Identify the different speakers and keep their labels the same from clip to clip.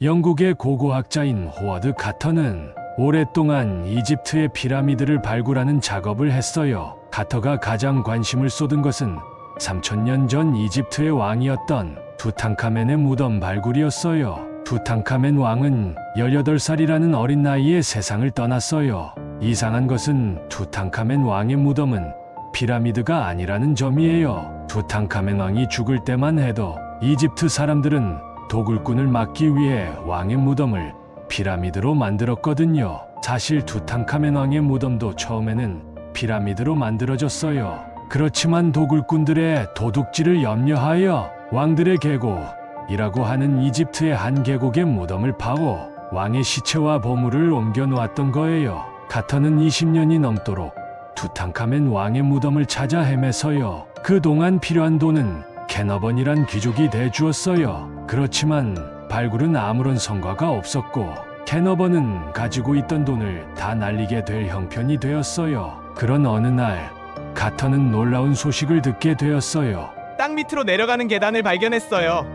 Speaker 1: 영국의 고고학자인 호워드 가터는 오랫동안 이집트의 피라미드를 발굴하는 작업을 했어요. 가터가 가장 관심을 쏟은 것은 3000년 전 이집트의 왕이었던 투탕카멘의 무덤 발굴이었어요. 투탕카멘 왕은 18살이라는 어린 나이에 세상을 떠났어요. 이상한 것은 투탕카멘 왕의 무덤은 피라미드가 아니라는 점이에요. 투탕카멘 왕이 죽을 때만 해도 이집트 사람들은 도굴꾼을 막기 위해 왕의 무덤을 피라미드로 만들었거든요. 사실 투탕카멘 왕의 무덤도 처음에는 피라미드로 만들어졌어요. 그렇지만 도굴꾼들의 도둑질을 염려하여 왕들의 계곡이라고 하는 이집트의 한 계곡에 무덤을 파고 왕의 시체와 보물을 옮겨 놓았던 거예요. 가터는 20년이 넘도록 투탕카멘 왕의 무덤을 찾아 헤매서요. 그동안 필요한 돈은 캐너번이란 귀족이 대주었어요. 그렇지만 발굴은 아무런 성과가 없었고 캐너번은 가지고 있던 돈을 다 날리게 될 형편이 되었어요. 그런 어느 날 가터는 놀라운 소식을 듣게 되었어요.
Speaker 2: 땅 밑으로 내려가는 계단을 발견했어요.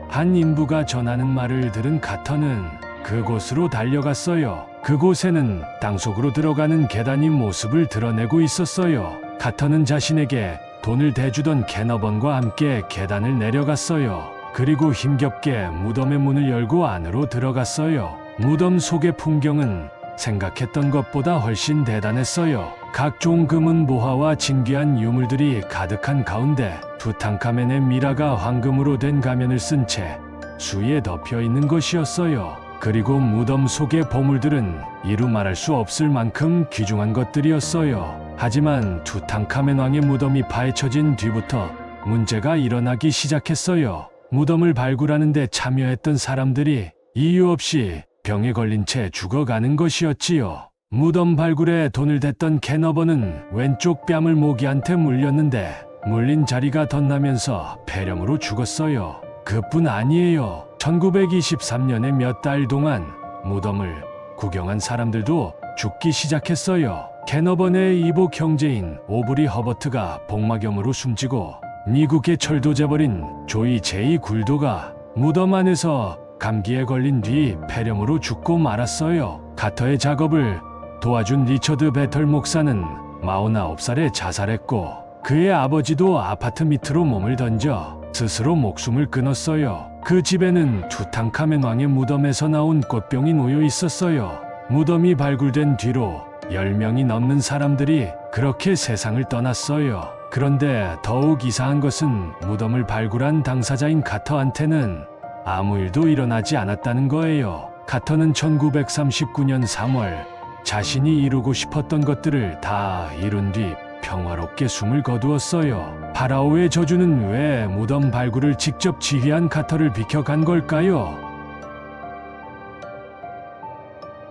Speaker 1: 한 인부가 전하는 말을 들은 가터는 그곳으로 달려갔어요. 그곳에는 땅속으로 들어가는 계단이 모습을 드러내고 있었어요. 가터는 자신에게 돈을 대주던 캐너번과 함께 계단을 내려갔어요. 그리고 힘겹게 무덤의 문을 열고 안으로 들어갔어요. 무덤 속의 풍경은 생각했던 것보다 훨씬 대단했어요. 각종 금은 보화와 진귀한 유물들이 가득한 가운데 투탕카멘의 미라가 황금으로 된 가면을 쓴 채 수위에 덮여 있는 것이었어요. 그리고 무덤 속의 보물들은 이루 말할 수 없을 만큼 귀중한 것들이었어요. 하지만 투탕카멘 왕의 무덤이 파헤쳐진 뒤부터 문제가 일어나기 시작했어요. 무덤을 발굴하는 데 참여했던 사람들이 이유 없이 병에 걸린 채 죽어가는 것이었지요. 무덤 발굴에 돈을 댔던 캐너번은 왼쪽 뺨을 모기한테 물렸는데 물린 자리가 덧나면서 폐렴으로 죽었어요. 그뿐 아니에요. 1923년에 몇 달 동안 무덤을 구경한 사람들도 죽기 시작했어요. 캐너번의 이복 형제인 오브리 허버트가 복막염으로 숨지고 미국의 철도재벌인 조이 제이 굴도가 무덤 안에서 감기에 걸린 뒤 폐렴으로 죽고 말았어요. 가터의 작업을 도와준 리처드 베털 목사는 49살에 자살했고 그의 아버지도 아파트 밑으로 몸을 던져 스스로 목숨을 끊었어요. 그 집에는 투탕카멘 왕의 무덤에서 나온 꽃병이 놓여 있었어요. 무덤이 발굴된 뒤로 10명이 넘는 사람들이 그렇게 세상을 떠났어요. 그런데 더욱 이상한 것은 무덤을 발굴한 당사자인 가터한테는 아무 일도 일어나지 않았다는 거예요. 가터는 1939년 3월 자신이 이루고 싶었던 것들을 다 이룬 뒤 평화롭게 숨을 거두었어요. 파라오의 저주는 왜 무덤 발굴을 직접 지휘한 가터를 비켜간 걸까요?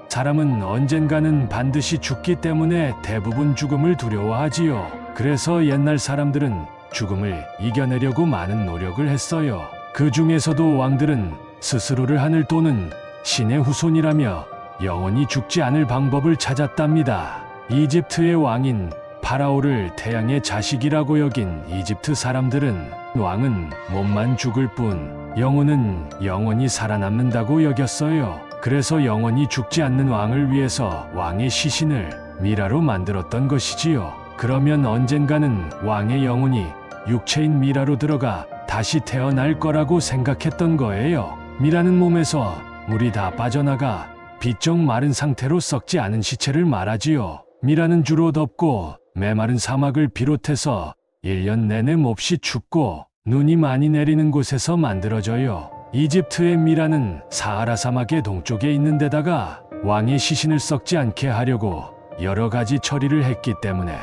Speaker 1: 사람은 언젠가는 반드시 죽기 때문에 대부분 죽음을 두려워하지요. 그래서 옛날 사람들은 죽음을 이겨내려고 많은 노력을 했어요. 그 중에서도 왕들은 스스로를 하늘 또는 신의 후손이라며 영원히 죽지 않을 방법을 찾았답니다. 이집트의 왕인 파라오를 태양의 자식이라고 여긴 이집트 사람들은 왕은 몸만 죽을 뿐 영혼은 영원히 살아남는다고 여겼어요. 그래서 영원히 죽지 않는 왕을 위해서 왕의 시신을 미라로 만들었던 것이지요. 그러면 언젠가는 왕의 영혼이 육체인 미라로 들어가 다시 태어날 거라고 생각했던 거예요. 미라는 몸에서 물이 다 빠져나가 비쩍 마른 상태로 썩지 않은 시체를 말하지요. 미라는 주로 덥고 메마른 사막을 비롯해서 1년 내내 몹시 춥고 눈이 많이 내리는 곳에서 만들어져요. 이집트의 미라는 사하라 사막의 동쪽에 있는 데다가 왕의 시신을 썩지 않게 하려고 여러 가지 처리를 했기 때문에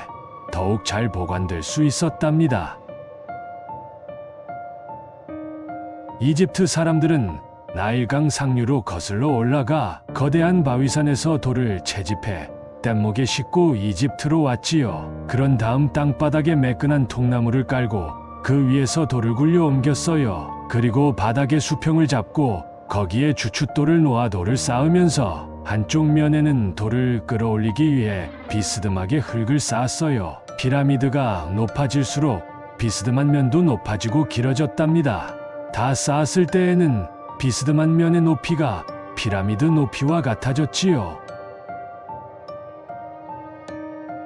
Speaker 1: 더욱 잘 보관될 수 있었답니다. 이집트 사람들은 나일강 상류로 거슬러 올라가 거대한 바위산에서 돌을 채집해 뗏목에 싣고 이집트로 왔지요. 그런 다음 땅바닥에 매끈한 통나무를 깔고 그 위에서 돌을 굴려 옮겼어요. 그리고 바닥에 수평을 잡고 거기에 주춧돌을 놓아 돌을 쌓으면서 한쪽 면에는 돌을 끌어올리기 위해 비스듬하게 흙을 쌓았어요. 피라미드가 높아질수록 비스듬한 면도 높아지고 길어졌답니다. 다 쌓았을 때에는 비스듬한 면의 높이가 피라미드 높이와 같아졌지요.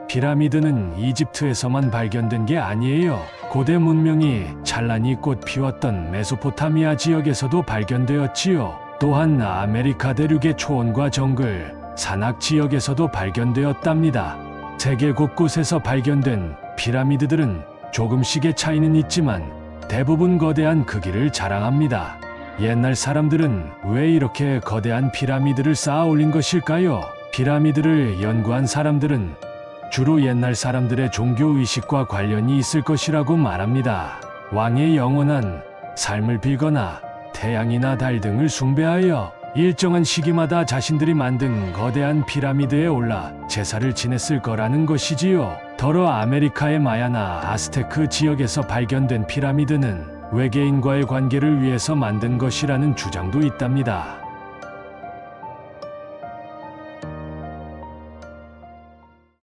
Speaker 1: 피라미드는 이집트에서만 발견된 게 아니에요. 고대 문명이 찬란히 꽃 피웠던 메소포타미아 지역에서도 발견되었지요. 또한 아메리카 대륙의 초원과 정글, 산악 지역에서도 발견되었답니다. 세계 곳곳에서 발견된 피라미드들은 조금씩의 차이는 있지만 대부분 거대한 크기를 자랑합니다. 옛날 사람들은 왜 이렇게 거대한 피라미드를 쌓아 올린 것일까요? 피라미드를 연구한 사람들은 주로 옛날 사람들의 종교의식과 관련이 있을 것이라고 말합니다. 왕의 영원한 삶을 빌거나 태양이나 달 등을 숭배하여 일정한 시기마다 자신들이 만든 거대한 피라미드에 올라 제사를 지냈을 거라는 것이지요. 더러 아메리카의 마야나 아스테크 지역에서 발견된 피라미드는 외계인과의 관계를 위해서 만든 것이라는 주장도 있답니다.